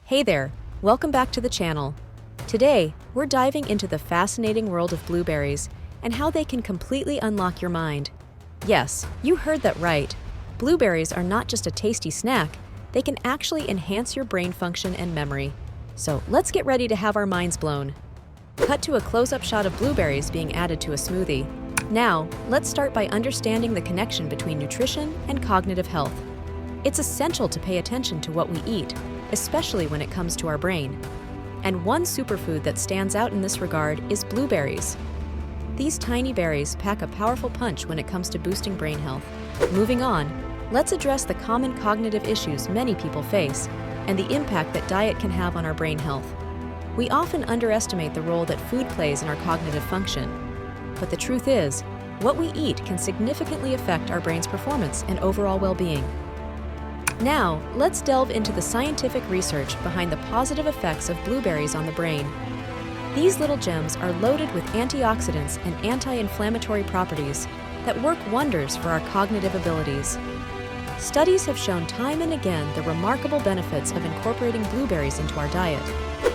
Hey there, welcome back to the channel. Today, we're diving into the fascinating world of blueberries and how they can completely unlock your mind. Yes, you heard that right. Blueberries are not just a tasty snack, they can actually enhance your brain function and memory. So let's get ready to have our minds blown. Cut to a close-up shot of blueberries being added to a smoothie. Now, let's start by understanding the connection between nutrition and cognitive health. It's essential to pay attention to what we eat, especially when it comes to our brain. And one superfood that stands out in this regard is blueberries. These tiny berries pack a powerful punch when it comes to boosting brain health. Moving on, let's address the common cognitive issues many people face and the impact that diet can have on our brain health. We often underestimate the role that food plays in our cognitive function. But the truth is, what we eat can significantly affect our brain's performance and overall well-being. Now, let's delve into the scientific research behind the positive effects of blueberries on the brain. These little gems are loaded with antioxidants and anti-inflammatory properties that work wonders for our cognitive abilities. Studies have shown time and again the remarkable benefits of incorporating blueberries into our diet.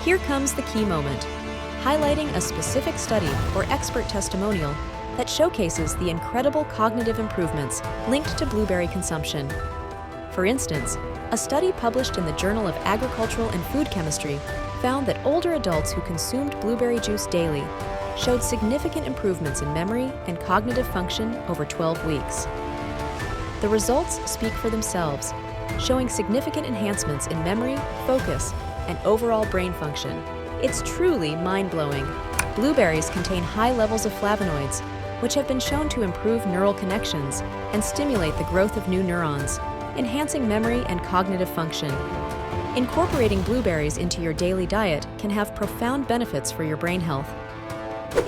Here comes the key moment, highlighting a specific study or expert testimonial that showcases the incredible cognitive improvements linked to blueberry consumption. For instance, a study published in the Journal of Agricultural and Food Chemistry found that older adults who consumed blueberry juice daily showed significant improvements in memory and cognitive function over 12 weeks. The results speak for themselves, showing significant enhancements in memory, focus, and overall brain function. It's truly mind-blowing. Blueberries contain high levels of flavonoids, which have been shown to improve neural connections and stimulate the growth of new neurons, enhancing memory and cognitive function. Incorporating blueberries into your daily diet can have profound benefits for your brain health.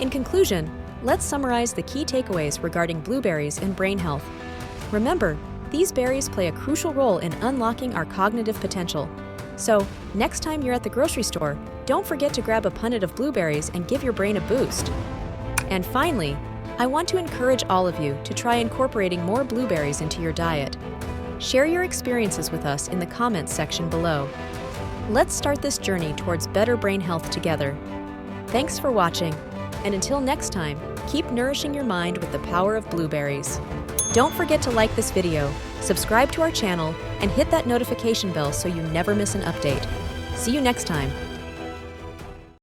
In conclusion, let's summarize the key takeaways regarding blueberries and brain health. Remember, these berries play a crucial role in unlocking our cognitive potential. So, next time you're at the grocery store, don't forget to grab a punnet of blueberries and give your brain a boost. And finally, I want to encourage all of you to try incorporating more blueberries into your diet. Share your experiences with us in the comments section below. Let's start this journey towards better brain health together. Thanks for watching, and until next time, keep nourishing your mind with the power of blueberries. Don't forget to like this video, subscribe to our channel, and hit that notification bell so you never miss an update. See you next time.